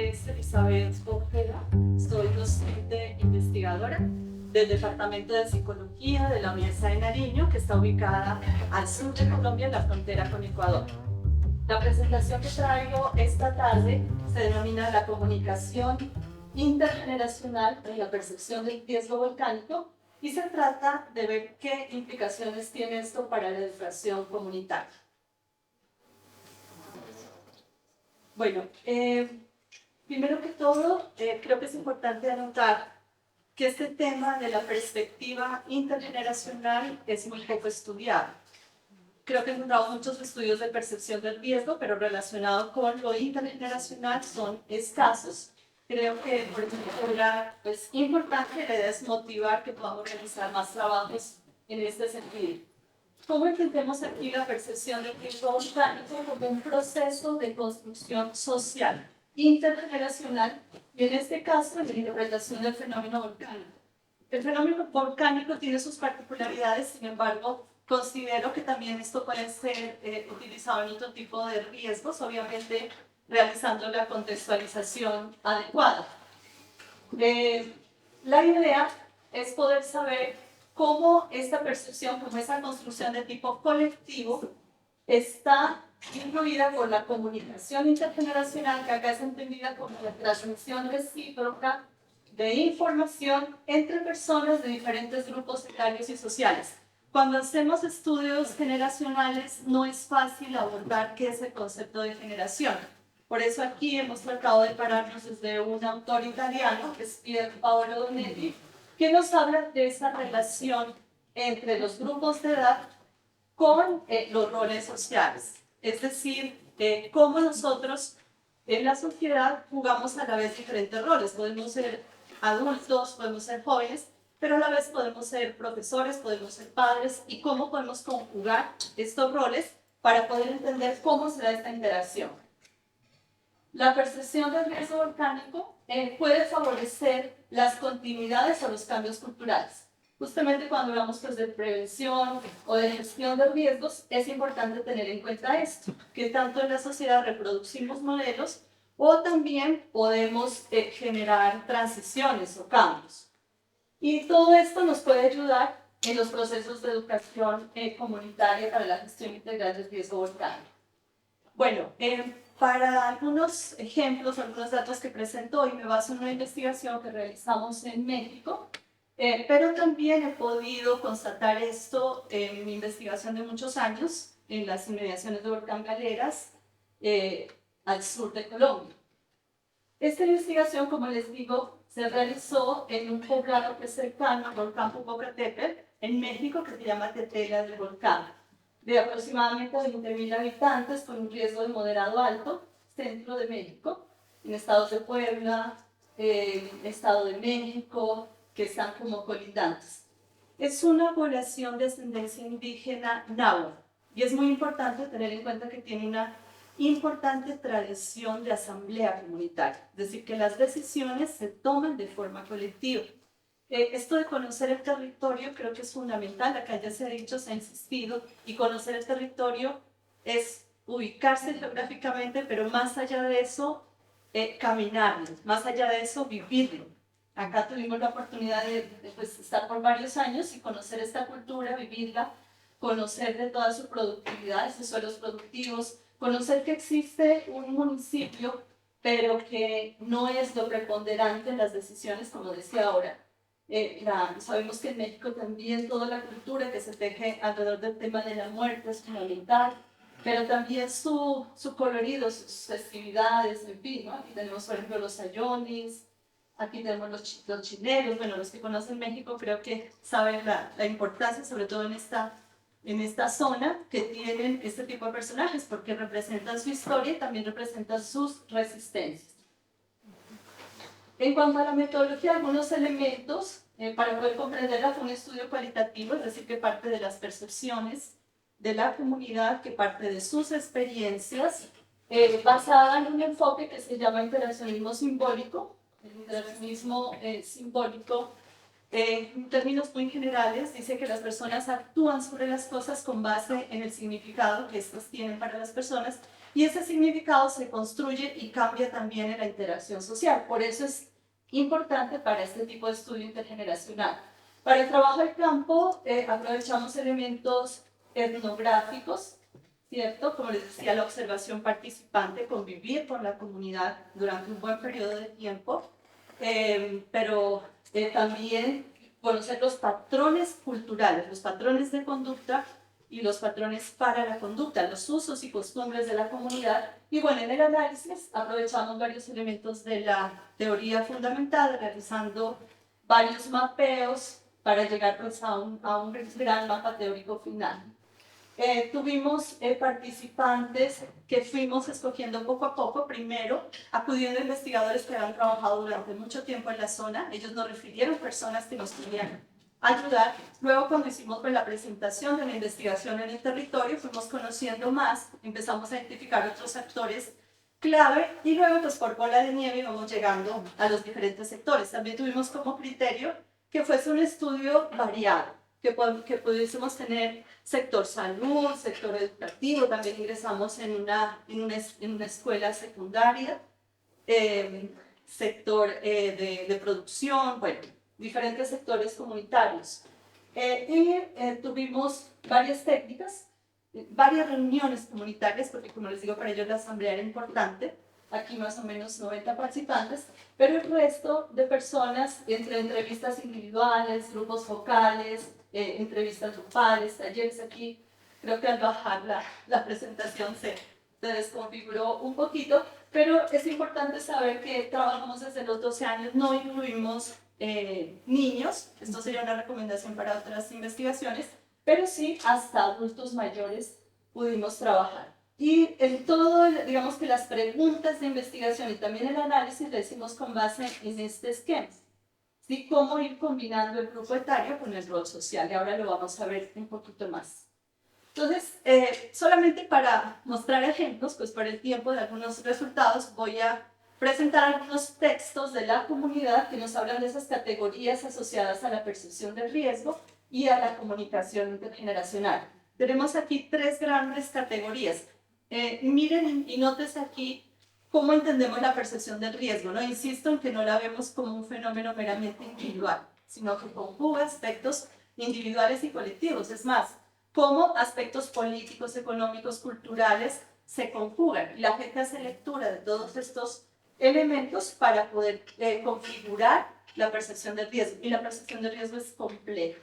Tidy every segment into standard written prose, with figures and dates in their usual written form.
es Elizabeth Ojeda, soy docente investigadora del Departamento de Psicología de la Universidad de Nariño, que está ubicada al sur de Colombia, en la frontera con Ecuador. La presentación que traigo esta tarde se denomina La comunicación intergeneracional en la percepción del riesgo volcánico y se trata de ver qué implicaciones tiene esto para la educación comunitaria. Bueno, primero que todo, creo que es importante anotar que este tema de la perspectiva intergeneracional es muy poco estudiado. Creo que he encontrado muchos estudios de percepción del riesgo, pero relacionados con lo intergeneracional son escasos. Creo que por ejemplo era importante, la idea es motivar que podamos realizar más trabajos en este sentido. ¿Cómo entendemos aquí la percepción del riesgo volcánico como un proceso de construcción social intergeneracional y en este caso en la interpretación del fenómeno volcánico? El fenómeno volcánico tiene sus particularidades, sin embargo, considero que también esto puede ser utilizado en otro tipo de riesgos, obviamente realizando la contextualización adecuada. La idea es poder saber cómo esta percepción, como esa construcción de tipo colectivo, está influida por la comunicación intergeneracional, que acá es entendida como la transmisión recíproca de información entre personas de diferentes grupos etarios y sociales. Cuando hacemos estudios generacionales, no es fácil abordar qué es el concepto de generación. Por eso aquí hemos tratado de pararnos desde un autor italiano, que es Pier Paolo Donetti, que nos habla de esa relación entre los grupos de edad con los roles sociales. Es decir, cómo nosotros en la sociedad jugamos a la vez diferentes roles. Podemos ser adultos, podemos ser jóvenes, pero a la vez podemos ser profesores, podemos ser padres, y cómo podemos conjugar estos roles para poder entender cómo se da esta interacción. La percepción del riesgo volcánico puede favorecer las continuidades o los cambios culturales. Justamente cuando hablamos de prevención o de gestión de riesgos, es importante tener en cuenta esto, que tanto en la sociedad reproducimos modelos o también podemos generar transiciones o cambios. Y todo esto nos puede ayudar en los procesos de educación comunitaria para la gestión integral del riesgo volcánico. Bueno, para algunos ejemplos, algunos datos que presento hoy, me baso en una investigación que realizamos en México, pero también he podido constatar esto en mi investigación de muchos años en las inmediaciones de Volcán Galeras, al sur de Colombia. Esta investigación, como les digo, se realizó en un poblado que es cercano al volcán Popocatépetl, en México, que se llama Tetela del Volcán, de aproximadamente 20.000 habitantes, con un riesgo de moderado alto, centro de México, en estados de Puebla, Estado de México, que están como colindantes. Es una población de ascendencia indígena náhuatl, y es muy importante tener en cuenta que tiene una importante tradición de asamblea comunitaria, es decir, que las decisiones se toman de forma colectiva. Esto de conocer el territorio creo que es fundamental, acá ya se ha dicho, se ha insistido, y conocer el territorio es ubicarse geográficamente, pero más allá de eso, caminarlo, más allá de eso, vivirlo. Acá tuvimos la oportunidad de estar por varios años y conocer esta cultura, vivirla, conocer de toda su productividad, sus suelos productivos, conocer que existe un municipio, pero que no es lo preponderante en las decisiones, como decía ahora. Sabemos que en México también toda la cultura que se teje alrededor del tema de la muerte es fundamental, pero también su colorido, sus festividades, en fin, ¿no? Aquí tenemos, por ejemplo, los sayonis, aquí tenemos los chineros. Bueno, los que conocen México creo que saben la importancia, sobre todo en esta zona, que tienen este tipo de personajes, porque representan su historia y también representan sus resistencias. En cuanto a la metodología, algunos elementos para poder comprenderla fue un estudio cualitativo, es decir, que parte de las percepciones de la comunidad, que parte de sus experiencias, basada en un enfoque que se llama interaccionismo simbólico. El interaccionismo simbólico en términos muy generales, dice que las personas actúan sobre las cosas con base en el significado que estos tienen para las personas y ese significado se construye y cambia también en la interacción social. Por eso es importante para este tipo de estudio intergeneracional. Para el trabajo del campo aprovechamos elementos etnográficos, ¿cierto? Como les decía, la observación participante, convivir con la comunidad durante un buen periodo de tiempo, pero también conocer los patrones culturales, los patrones de conducta y los patrones para la conducta, los usos y costumbres de la comunidad. Y bueno, en el análisis aprovechamos varios elementos de la teoría fundamental, realizando varios mapeos para llegar pues, a un gran mapa teórico final. Tuvimos participantes que fuimos escogiendo poco a poco, primero acudiendo a investigadores que habían trabajado durante mucho tiempo en la zona. Ellos nos refirieron personas que nos querían ayudar. Luego, cuando hicimos pues, la presentación de la investigación en el territorio, fuimos conociendo más, empezamos a identificar otros actores clave y luego pues por bola de nieve íbamos llegando a los diferentes sectores. También tuvimos como criterio que fuese un estudio variado, que pudiésemos tener sector salud, sector educativo, también ingresamos en una escuela secundaria, sector de producción, bueno, diferentes sectores comunitarios. Tuvimos varias técnicas, varias reuniones comunitarias, porque como les digo, para ellos la asamblea era importante, aquí más o menos 90 participantes, pero el resto de personas, entre entrevistas individuales, grupos focales, entrevistas grupales, talleres aquí, creo que al bajar la presentación se desconfiguró un poquito, pero es importante saber que trabajamos desde los 12 años, no incluimos niños, esto sería una recomendación para otras investigaciones, pero sí hasta adultos mayores pudimos trabajar. Y en todo, digamos que las preguntas de investigación y también el análisis lo hicimos con base en este esquema. ¿Sí? Cómo ir combinando el grupo etario con el rol social, y ahora lo vamos a ver un poquito más. Entonces, solamente para mostrar ejemplos, pues por el tiempo de algunos resultados, voy a presentar algunos textos de la comunidad que nos hablan de esas categorías asociadas a la percepción del riesgo y a la comunicación intergeneracional. Tenemos aquí tres grandes categorías. Miren y nótese aquí cómo entendemos la percepción del riesgo, ¿no? Insisto en que no la vemos como un fenómeno meramente individual, sino que conjuga aspectos individuales y colectivos. Es más, cómo aspectos políticos, económicos, culturales se conjugan. La gente hace lectura de todos estos elementos para poder configurar la percepción del riesgo. Y la percepción del riesgo es compleja.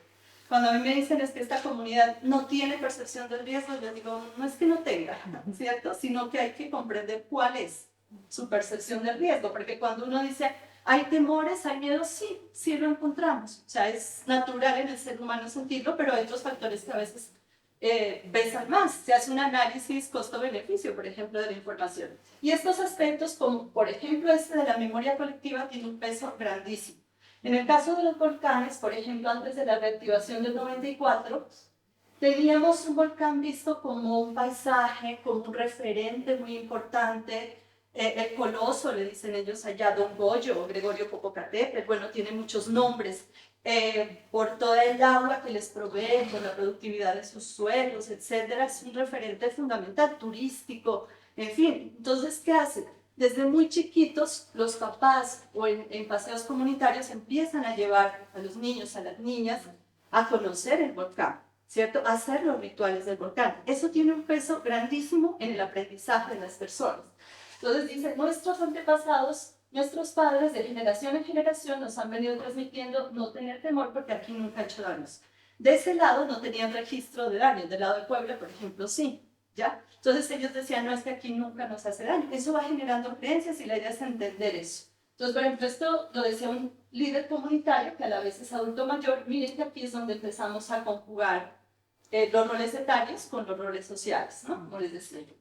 Cuando a mí me dicen es que esta comunidad no tiene percepción del riesgo, yo digo, no es que no tenga, ¿cierto? Sino que hay que comprender cuál es su percepción del riesgo, porque cuando uno dice, hay temores, hay miedos, sí, sí lo encontramos. O sea, es natural en el ser humano sentirlo, pero hay otros factores que a veces pesan más. Se hace un análisis costo-beneficio, por ejemplo, de la información. Y estos aspectos, como por ejemplo este de la memoria colectiva, tiene un peso grandísimo. En el caso de los volcanes, por ejemplo, antes de la reactivación del 94, teníamos un volcán visto como un paisaje, como un referente muy importante. El coloso, le dicen ellos allá, Don Goyo o Gregorio Popocatépetl, bueno, tiene muchos nombres, por toda el agua que les provee, por la productividad de sus suelos, etcétera. Es un referente fundamental, turístico, en fin. Entonces, ¿qué hacen? Desde muy chiquitos, los papás o en paseos comunitarios empiezan a llevar a los niños, a las niñas, a conocer el volcán, ¿cierto? A hacer los rituales del volcán. Eso tiene un peso grandísimo en el aprendizaje de las personas. Entonces dice, nuestros antepasados, nuestros padres de generación en generación nos han venido transmitiendo no tener temor porque aquí nunca ha hecho daños. De ese lado no tenían registro de daños, del lado de Puebla, por ejemplo, sí. ¿Ya? Entonces ellos decían, no, es que aquí nunca nos hace daño. Eso va generando creencias y la idea es entender eso. Entonces, por ejemplo, esto lo decía un líder comunitario que a la vez es adulto mayor. Miren que aquí es donde empezamos a conjugar los roles etarios con los roles sociales, ¿no? Como les decía yo.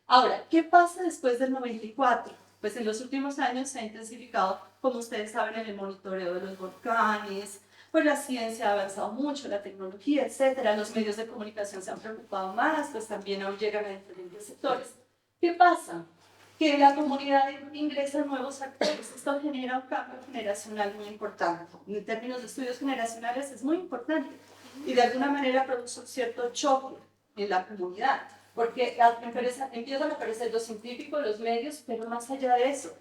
Ahora, ¿qué pasa después del 94? Pues en los últimos años se ha intensificado, como ustedes saben, en el monitoreo de los volcanes. Pues la ciencia ha avanzado mucho, la tecnología, etcétera. Los medios de comunicación se han preocupado más, pues también aún llegan a diferentes sectores. ¿Qué pasa? que la comunidad ingresa nuevos actores. Esto genera un cambio generacional muy importante. En términos de estudios generacionales es muy importante y de alguna manera produce un cierto choque en la comunidad, porque empiezan a aparecer los científicos, los medios, pero más allá de eso,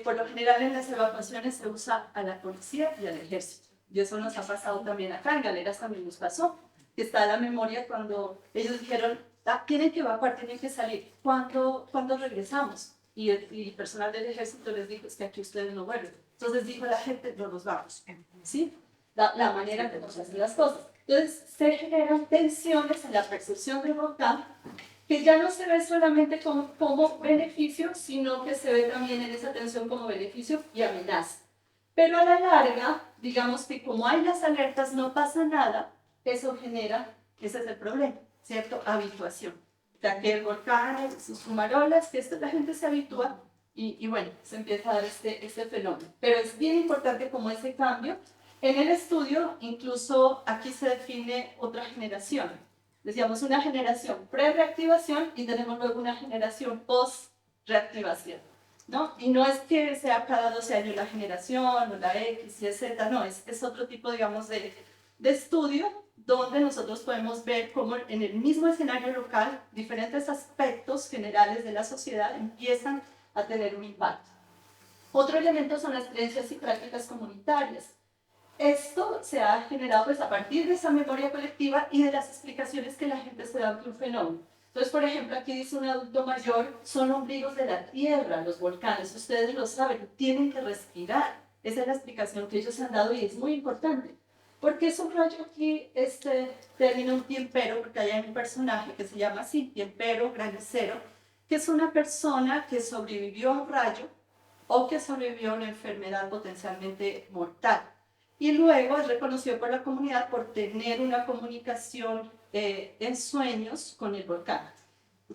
por lo general en las evacuaciones se usa a la policía y al ejército. Y eso nos ha pasado también acá, en Galeras también nos pasó, que está la memoria cuando ellos dijeron, tienen que evacuar, tienen que salir. ¿Cuándo regresamos? Y el personal del ejército les dijo, es que aquí ustedes no vuelven. Entonces dijo la gente, no nos vamos. ¿Sí? La manera que nos hacen las cosas. Entonces se generan tensiones en la percepción del volcán que ya no se ve solamente como beneficio, sino que se ve también en esa tensión como beneficio y amenaza. Pero a la larga, digamos que como hay las alertas, no pasa nada, eso genera, ese es el problema, ¿cierto? Habituación. O sea, que el volcán, sus fumarolas, que esto la gente se habitúa y bueno, se empieza a dar este fenómeno. Pero es bien importante como ese cambio. En el estudio, incluso aquí se define otra generación. Decíamos una generación pre-reactivación y tenemos luego una generación post-reactivación, ¿no? Y no es que sea cada 12 años la generación o la X y Z, no, es otro tipo, digamos, de estudio donde nosotros podemos ver cómo en el mismo escenario local diferentes aspectos generales de la sociedad empiezan a tener un impacto. Otro elemento son las creencias y prácticas comunitarias. Esto se ha generado pues, a partir de esa memoria colectiva y de las explicaciones que la gente se da ante un fenómeno. Entonces, por ejemplo, aquí dice un adulto mayor, son ombligos de la tierra, los volcanes, ustedes lo saben, tienen que respirar. Esa es la explicación que ellos han dado y es muy importante. ¿Por qué subrayo aquí este término un tiempero? Porque hay un personaje que se llama así, tiempero, granicero, que es una persona que sobrevivió a un rayo o que sobrevivió a una enfermedad potencialmente mortal. Y luego es reconocido por la comunidad por tener una comunicación en sueños con el volcán.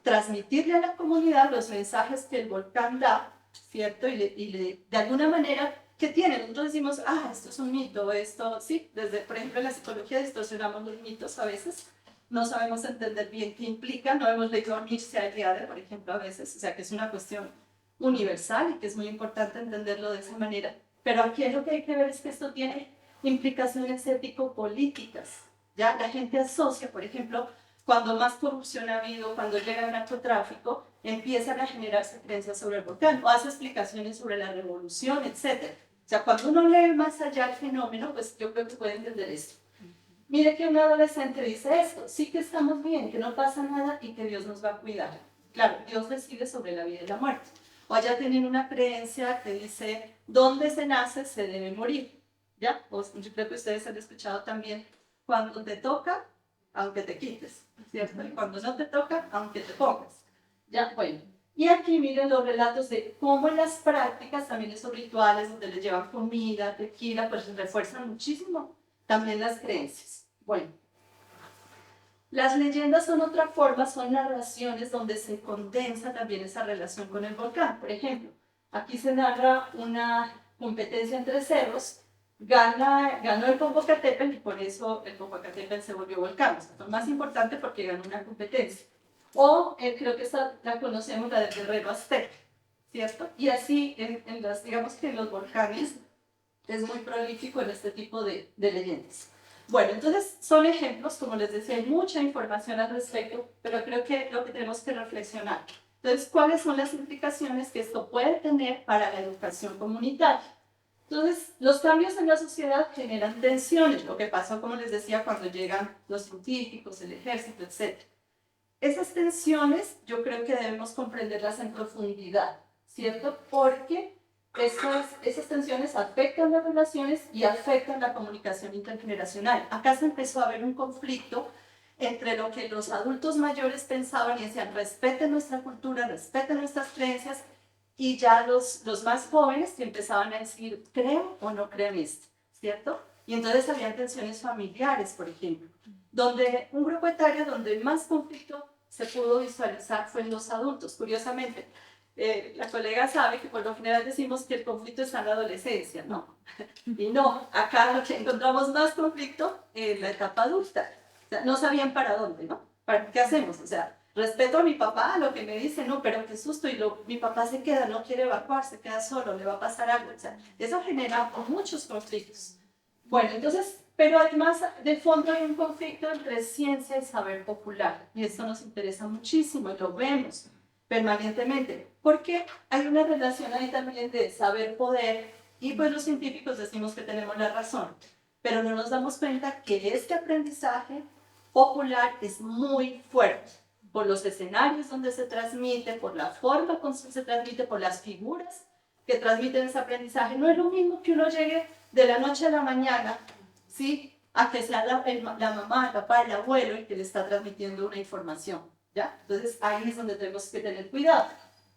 Transmitirle a la comunidad los mensajes que el volcán da, ¿cierto? Y de alguna manera, ¿qué tiene? Nosotros decimos, esto es un mito, esto, sí, desde, por ejemplo, en la psicología distorsionamos los mitos a veces, no sabemos entender bien qué implica, no hemos leído a Mircea Eliade, por ejemplo, a veces, o sea, que es una cuestión universal y que es muy importante entenderlo de esa manera. Pero aquí lo que hay que ver es que esto tiene implicaciones ético-políticas. Ya la gente asocia, por ejemplo, cuando más corrupción ha habido, cuando llega el narcotráfico, empiezan a generarse creencias sobre el volcán, o hace explicaciones sobre la revolución, etc. O sea, cuando uno lee más allá el fenómeno, pues yo creo que puede entender esto. Mire que un adolescente dice esto, sí que estamos bien, que no pasa nada y que Dios nos va a cuidar. Claro, Dios decide sobre la vida y la muerte. O allá tienen una creencia que dice, donde se nace se debe morir. ¿Ya? Yo creo que ustedes han escuchado también, cuando te toca, aunque te quites, ¿cierto? Y cuando no te toca, aunque te pongas. ¿Ya? Bueno. Y aquí miren los relatos de cómo en las prácticas, también esos rituales donde les llevan comida, tequila, pues refuerzan muchísimo también las creencias. Bueno. Las leyendas son otra forma, son narraciones donde se condensa también esa relación con el volcán. Por ejemplo, aquí se narra una competencia entre cerros, ganó el Popocatépetl y por eso el Popocatépetl se volvió volcán. O sea, fue más importante porque ganó una competencia. O creo que esta la conocemos, la del guerrero azteca, ¿cierto? Y así, digamos que en los volcanes es muy prolífico en este tipo de leyendas. Bueno, entonces son ejemplos, como les decía, hay mucha información al respecto, pero creo que lo que tenemos que reflexionar. Entonces, ¿cuáles son las implicaciones que esto puede tener para la educación comunitaria? Entonces, los cambios en la sociedad generan tensiones, lo que pasó, como les decía, cuando llegan los científicos, el ejército, etc. Esas tensiones yo creo que debemos comprenderlas en profundidad, ¿cierto? Porque esas tensiones afectan las relaciones y afectan la comunicación intergeneracional. Acá se empezó a ver un conflicto entre lo que los adultos mayores pensaban y decían, respeten nuestra cultura, respeten nuestras creencias, y ya los más jóvenes que empezaban a decir, creo o no creo en esto, ¿cierto? Y entonces había tensiones familiares, por ejemplo, donde un grupo etario donde más conflicto se pudo visualizar fue en los adultos. Curiosamente, la colega sabe que por lo general decimos que el conflicto está en la adolescencia, ¿no? Y no, acá lo que encontramos más conflicto en la etapa adulta. O sea, no sabían para dónde, ¿no? ¿Qué hacemos? O sea, respeto a mi papá, lo que me dice, no, pero qué susto, y mi papá se queda, no quiere evacuar, se queda solo, le va a pasar algo. O sea, eso genera muchos conflictos. Bueno, entonces, pero además de fondo hay un conflicto entre ciencia y saber popular, y esto nos interesa muchísimo, y lo vemos permanentemente, porque hay una relación ahí también de saber-poder, y pues los científicos decimos que tenemos la razón, pero no nos damos cuenta que este aprendizaje popular es muy fuerte, por los escenarios donde se transmite, por la forma como se transmite, por las figuras que transmiten ese aprendizaje. No es lo mismo que uno llegue de la noche a la mañana, ¿sí?, a que sea la mamá, el papá, el abuelo el que le está transmitiendo una información, ¿ya? Entonces ahí es donde tenemos que tener cuidado.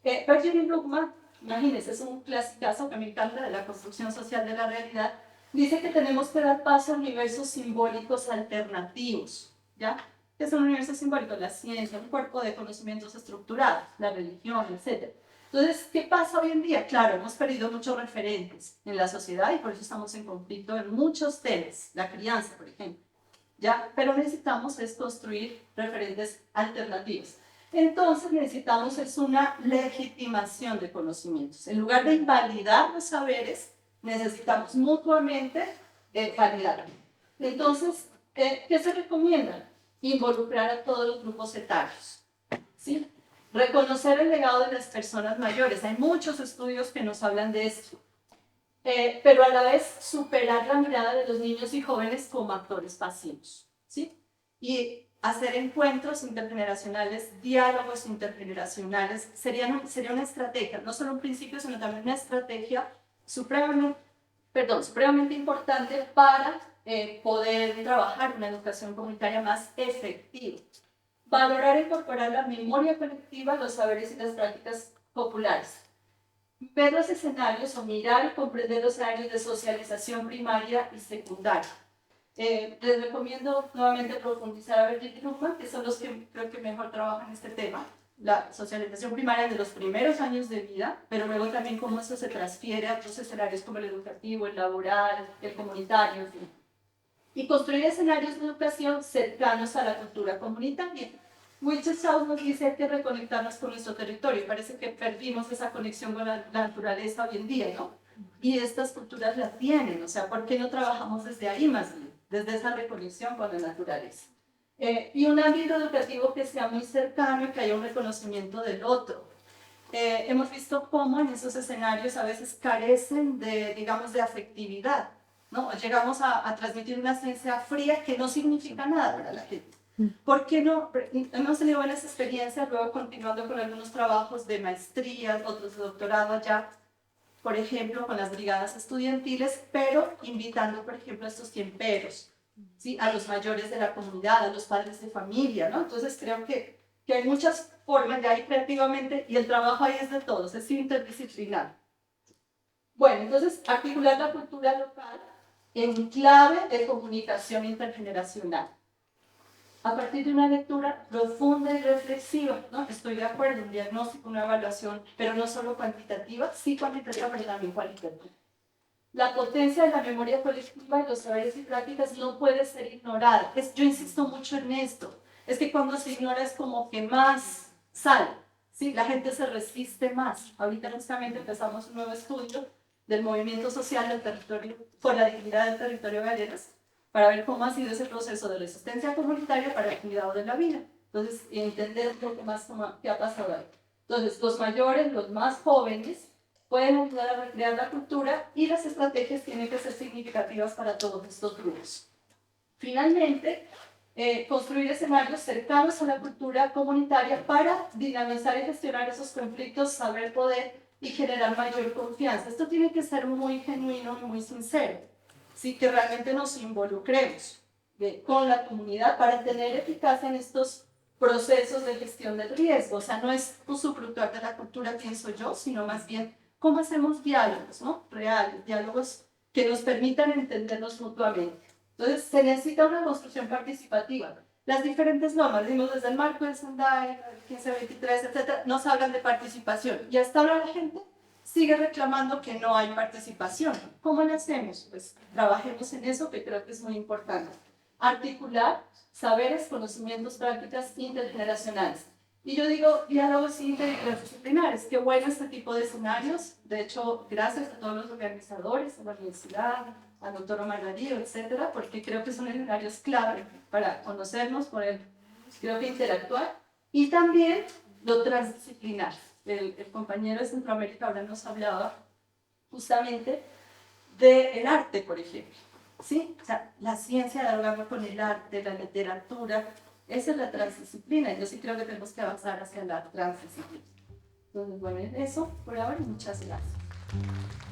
Benjamin Ruckman, imagínense, es un clasicazo que me encanta de la construcción social de la realidad, dice que tenemos que dar paso a universos simbólicos alternativos, ¿ya? ¿Qué es un universo simbólico? La ciencia, un cuerpo de conocimientos estructurados, la religión, etc. Entonces, ¿qué pasa hoy en día? Claro, hemos perdido muchos referentes en la sociedad y por eso estamos en conflicto en muchos temas, la crianza, por ejemplo, ¿ya? Pero necesitamos es construir referentes alternativos. Entonces necesitamos es una legitimación de conocimientos. En lugar de invalidar los saberes, necesitamos mutuamente validar. Entonces, ¿qué se recomienda? Involucrar a todos los grupos etarios, ¿sí? Reconocer el legado de las personas mayores. Hay muchos estudios que nos hablan de esto. Pero a la vez superar la mirada de los niños y jóvenes como actores pasivos, ¿sí? Y hacer encuentros intergeneracionales, diálogos intergeneracionales, sería una estrategia, no solo un principio, sino también una estrategia supremamente importante para poder trabajar una educación comunitaria más efectiva. Valorar e incorporar la memoria colectiva, los saberes y las prácticas populares. Ver los escenarios o mirar y comprender los escenarios de socialización primaria y secundaria. Les recomiendo nuevamente profundizar a Benjamin Ruckman, que son los que creo que mejor trabajan este tema. La socialización primaria de los primeros años de vida, pero luego también cómo eso se transfiere a otros escenarios como el educativo, el laboral, el comunitario, en fin. Y construir escenarios de educación cercanos a la cultura comunitaria. Wilson Strauss nos dice que hay que reconectarnos con nuestro territorio. Parece que perdimos esa conexión con la naturaleza hoy en día, ¿no? Y estas culturas la tienen, o sea, ¿por qué no trabajamos desde ahí más bien? Desde esa reconexión con la naturaleza. Y un ámbito educativo que sea muy cercano y que haya un reconocimiento del otro. Hemos visto cómo en esos escenarios a veces carecen de, digamos, de afectividad, ¿no? Llegamos a transmitir una ciencia fría que no significa nada para la gente. ¿Por qué no? Hemos tenido buenas experiencias, luego continuando con algunos trabajos de maestría, otros de doctorado allá, por ejemplo, con las brigadas estudiantiles, pero invitando, por ejemplo, a estos tiemperos, ¿sí?, a los mayores de la comunidad, a los padres de familia, ¿no? Entonces creo que hay muchas formas de ahí creativamente y el trabajo ahí es de todos, es interdisciplinar. Bueno, entonces articular la cultura local en clave de comunicación intergeneracional. A partir de una lectura profunda y reflexiva, ¿no? Estoy de acuerdo, un diagnóstico, una evaluación, pero no solo cuantitativa, sí cuantitativa, pero también cualitativa. La potencia de la memoria colectiva y los saberes y prácticas no puede ser ignorada. Yo insisto mucho en esto. Es que cuando se ignora es como que más sale, ¿sí? La gente se resiste más. Ahorita justamente empezamos un nuevo estudio del movimiento social del territorio, por la dignidad del territorio galeras, para ver cómo ha sido ese proceso de resistencia comunitaria para el cuidado de la vida. Entonces, entender un poco más qué ha pasado ahí. Entonces, los mayores, los más jóvenes, pueden ayudar a recrear la cultura y las estrategias tienen que ser significativas para todos estos grupos. Finalmente, construir escenarios cercanos a la cultura comunitaria para dinamizar y gestionar esos conflictos, saber poder y generar mayor confianza. Esto tiene que ser muy genuino y muy sincero, ¿sí? Que realmente nos involucremos con la comunidad para tener eficacia en estos procesos de gestión del riesgo. O sea, no es usufructuar de la cultura, pienso yo, sino más bien cómo hacemos diálogos, ¿no? Reales, diálogos que nos permitan entendernos mutuamente. Entonces, se necesita una construcción participativa. Las diferentes normas, vimos desde el marco de Sendai, el 1523, etc., nos hablan de participación. Y hasta ahora la gente sigue reclamando que no hay participación. ¿Cómo lo hacemos? Pues trabajemos en eso, que creo que es muy importante. Articular saberes, conocimientos, prácticas intergeneracionales. Y yo digo, diálogos interdisciplinares, qué bueno este tipo de escenarios. De hecho, gracias a todos los organizadores, a la universidad, al doctor Omar Darío, etcétera, porque creo que son escenarios clave para conocernos, poder, creo que interactuar. Y también lo transdisciplinar. El compañero de Centroamérica ahora nos hablaba justamente del arte, por ejemplo. ¿Sí? O sea, la ciencia dialoga con el arte, la literatura, esa es la transdisciplina. Yo sí creo que tenemos que avanzar hacia la transdisciplina. Entonces, bueno, eso por ahora, muchas gracias.